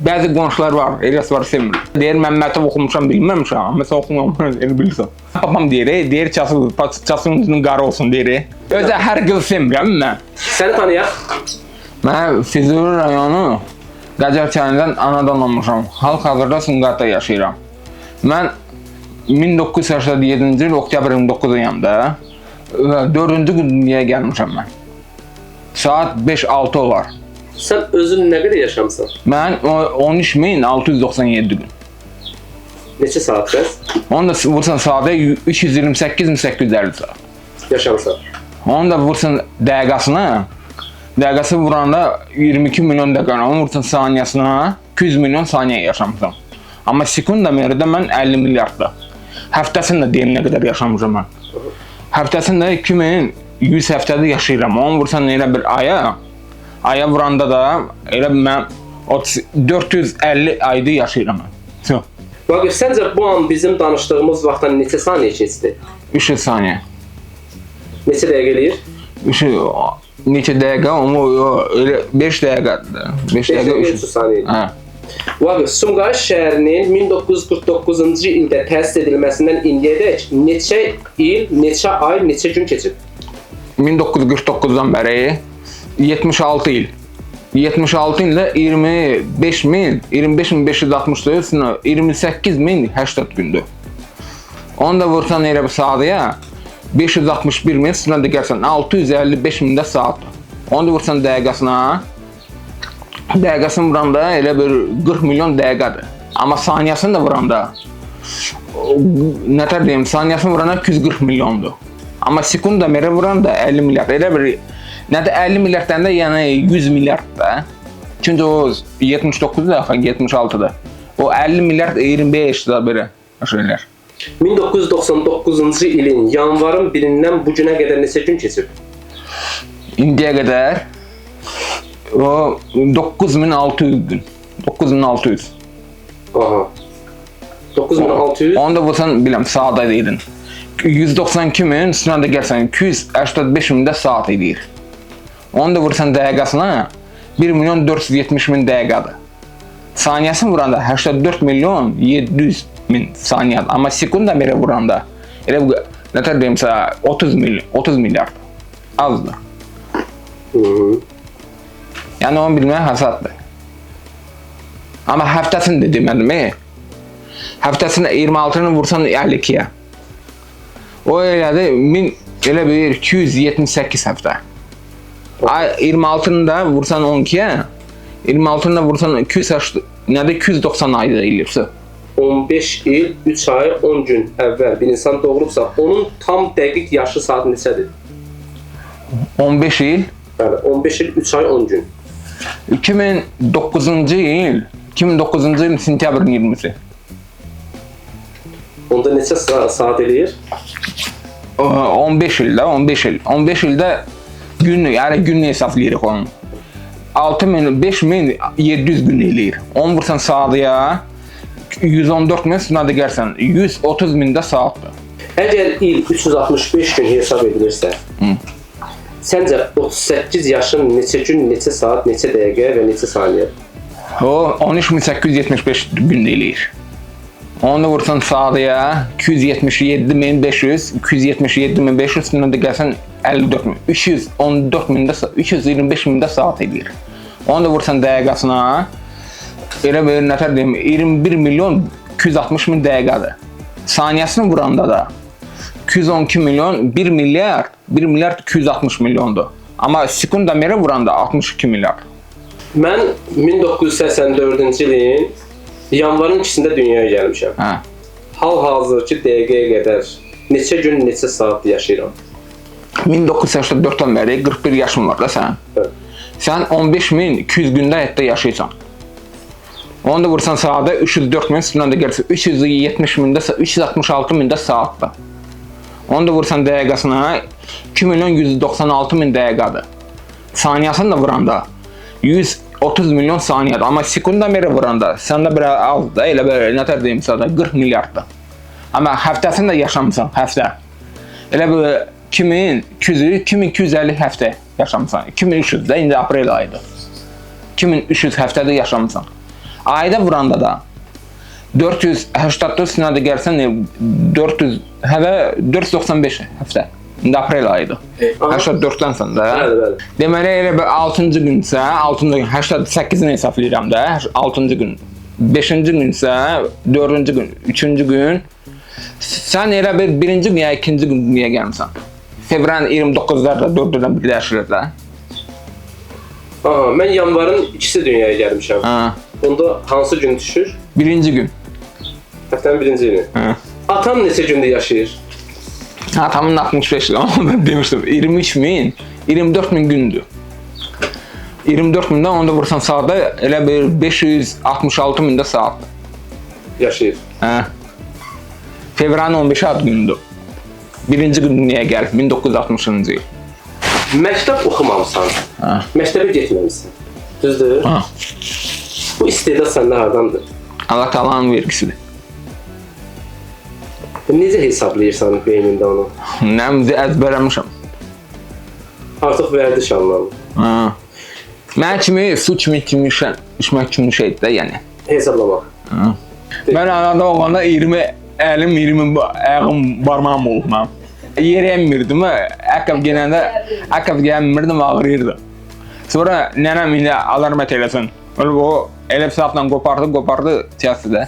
Bəzi qonşular var, eləsi var sevmir. Deyir, mən məktəb oxumuşam, bilməmişəm, amma sən oxumamam, elə bilirsən. Babam deyir, çasının qarı olsun, deyir. Özə hər qız sevmirəm mən. Səni tanıyaq. Mən Füzuli rayonu Qacar kənindən anadan olmuşam. Hal-hazırda Sumqayıtda yaşayıram. Mən 1987-ci il oktyabr 29-uyam da. 4-cü gün dünyaya gəlmişəm mən. Saat 5-6 olar. Sən özün nə qədər yaşamısan? Mən 13.697 gün. Neçə saat bəs? Onu da vursan sadə 328.850 saat. Yaşamısan. Onu da vursan dəqiqasına. Dəqiqası vuranda 22 milyon dəqiqə. Onu vursan saniyasına 200 milyon saniyə yaşamışam. Amma sekunda mərədə mən 50 milyardda. Həftəsində deyim nə qədər yaşamışam mən. Həftəsində 2100 həftədə yaşayıram. Onu vursan elə bir aya vuranda da elə mən 450 ayda yaşayıram mən. Vaqif, səncə bu an bizim danışdığımız vaxtdan neçə saniyə keçdi? 300 saniyə. Neçə dəqiqə eləyir? Neçə dəqiqə? Elə 5 dəqiqədir. 5 dəqiqə 300 saniyə. Hə. Vaqif, Sumqayıt şəhərinin 1949-cu ildə təsis edilməsindən indiyədək neçə il, neçə ay, neçə gün keçib? 1949-dan bəri 76 il. 76 ildə 25.564, 28.080 gündür. Onu da vursan elə bir saataya 561 min, sonra da gəlsən 655 mində saatdır. Onu da vursan dəqiqasına vuranda elə bir 40 milyon dəqiqədir. Amma saniyasını da vuranda nətər deyim, saniyasını vuranda 240 milyondur. Amma sekunda mərə vuranda 50 milyard. Elə bir nədə 50 milyarddan da yəni 100 milyard da. Çünki o 79-da, 76-da. O 50 milyard 25-də belə şeylər. 1999-cu ilin yanvarın 1-dən bu günə qədər neçə gün keçib? İndiyə qədər o 9600 gün. 9600. Aha. 9600. Onu da vursan biləm saata edin. 192 min, üstüne de gəlsən 285 min də saat edir. Onu da vursan dəqiqasına 1.470.000 dəqiqədir. Saniyəsini vuranda 84 milyon 700 min saniyyədir. Amma sekunda belə vuranda elə bu nətər deyimsə 30 milyard azdır. Yəni onu bilmək həsaddır. Amma həftəsini də demədim. Həftəsində 26-nı vursan 52-yə. O elədi 1000 elə bir 278 həftə. 26-nı da vursan 12-yə, 26-nı da vursan 290 ayda eləyirsə. 15 il, 3 ay, 10 gün əvvəl bir insan doğulubsa, onun tam dəqiq yaşı saat neçədir? 15 il. Bəli, 15 il, 3 ay, 10 gün. 2009-cu il sentyabrın 20-si. Onda neçə saat eləyir? 15 ildə, 15 il. 15 ildə günlük hesablayırıq onun. 5700 gün eləyir. Onu vursan saataya 114 min, üstüne de gəlsən 130 min də saatdır. Əgər il 365 gün hesab edilirsə, səncə 38 yaşın neçə gün, neçə saat, neçə dəqiqə və neçə saniyə? O 13875 gün eləyir. Onu da vursan saataya 277.500, 277.500, üstüne de gəlsən 54 min, 314 min də, 325 min də saat eləyir. Onu da vursan dəqiqasına elə bir nətər deyim 21 milyon 260 min dəqiqədir. Saniyəsini vuranda da 212 milyon 1 milyard 260 milyondur. Amma sekunda mərə vuranda 62 milyard. Mən 1984-cü ilin yanvarın 2-sində dünyaya gəlmişəm. Hal-hazırki dəqiqəyə qədər neçə gün, neçə saat yaşayıram? 1984-dən bəri 41 yaşın var da sən. Sən 15.200 gündə həyatda yaşayırsan. Onu da vursan saata 304 min, üstündən də gəlsə 370 min də, 366 min də saatdır. Onu da vursan dəqiqasına 2.196 min dəqiqədir. Saniyasını da vuranda 130 milyon saniyədir. Amma sekunda mərə vuranda səndə bir azdır, elə bir nətər deyim sada 40 milyarddır. Amma həftəsini də yaşamısan, həftə. Elə bir 2250 həftə yaşamısan. 2300 də indi aprel ayıdır. 2300 həftədə yaşamısan. Ayda vuranda da 484 sınavda gəlsən 495 həftə. İndi aprel ayıdır. 84-dən sonra. Bəli. Deməli elə bir 6-cı günsə, 6-cı gün 88-ni hesablayıram da, 6-cı gün. 5-ci günsə, 4-cü gün, 3-cü gün. Sən elə bir 1-ci gün ya 2-ci gün dünyaya gəlmisən. Fevralın 29-larda 4-dən bir dəyişilir də. Aha, mən yanvarın 2-si dünyaya gəlmişəm. Onda hansı gün düşür? 1-ci gün. Həftənin 1-ci günü. Atam neçə gündə yaşayır? Atamın 65 il, onu demişdim. 23 min, 24 min gündür. 24 mindən onda vursan saatda elə bir 566 mində saatdır. Yaşayır. Fevralın 15 ad gündür. 1-ci gün dünyaya gəlib, 1960-cı il. Məktəb oxumamısan. Məktəbə getməmisən. Düzdür? Bu istedad səndə hardandır? Allah Taala'nın vergisidir. Necə hesablayırsan beynində onu? Nəmzi əzbərləmişəm. Artıq vərdiş anlamı. Mən kimi, su kimi içmək kimi şeydir də, yəni. Hesablamaq. Mən anada olanda 20 əlim, 20 ayağım, barmağım olub mənim. Yerə emmirdim, əqqab gəlmirdim, ağrıyırdı. Sonra nənəm indi alarmət eləsin. O elə bir saatla qopardı, tiyası da.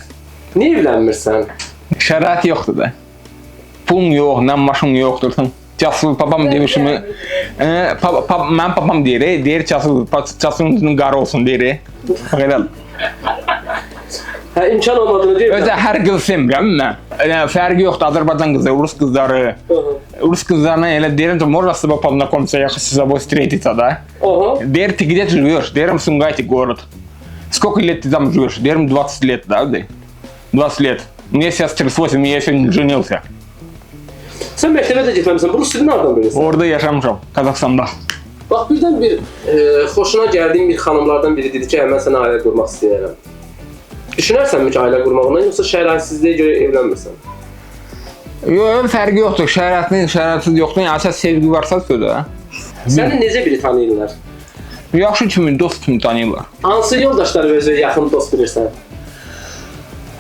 Niyə evlənmirsən? Şərait yoxdur da. Pulum yox, nə maşım yoxdur. Casıl papam demişim. Mən papam deyir casılın qarı olsun deyir. Elə. İmkan olmadığını deyir. Özə hər qız sevmirəm mən. Fərqi yoxdur Azərbaycan qızı, Rus qızları. Rus qızlarına elə deyirəm ki, можно с тобой познакомиться, я хочу с тобой встретиться, да? Deyir, ты где живешь? Deyirəm, Сумгайти город. Сколько лет ты там живешь? Deyirəm, 20 лет, да? 20 лет. Мне сейчас 38, я сегодня женился. Sən məktəbə də getməmisən, bu Rusiyada hardan bilirsən? Orada yaşamışam, Qazaxstanda. Bax, birdən bir xoşuna gəldiyim bir xanımlardan biri dedi ki, mən sənə ailə qurmaq istəyirəm. Düşünərsənmi ki, ailə qurmağına, yoxsa şəraitsizliyə görə evlənmirsən? Yox, fərqi yoxdur. Şəraitsız yoxdur. Yəni, sevgi varsa södə. Səni necə biri tanıyırlar? Yaxşı kimi, dost kimi tanıyırlar. Hansı yoldaşları özü yaxın dost bilirsən?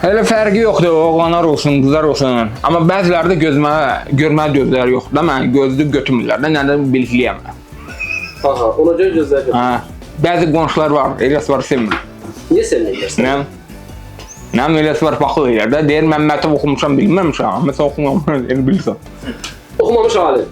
Elə fərqi yoxdur, oğlanlar olsun, qızlar olsun. Amma bəziləri də görməli gözləri yoxdur da, mən gözlük götürmürlər də, nədən bilikliyəm. Aha, ona görə gözlər götürmür. Bəzi qonşular var, eləsi var, sevmir. Niyə sevmirlər? Nə eləsi var, baxıl eləyər də, deyir, mən məktəb oxumuşam, bilməmişəm, amma sən oxumamışam, elə bilirsən. Oxumamış alim.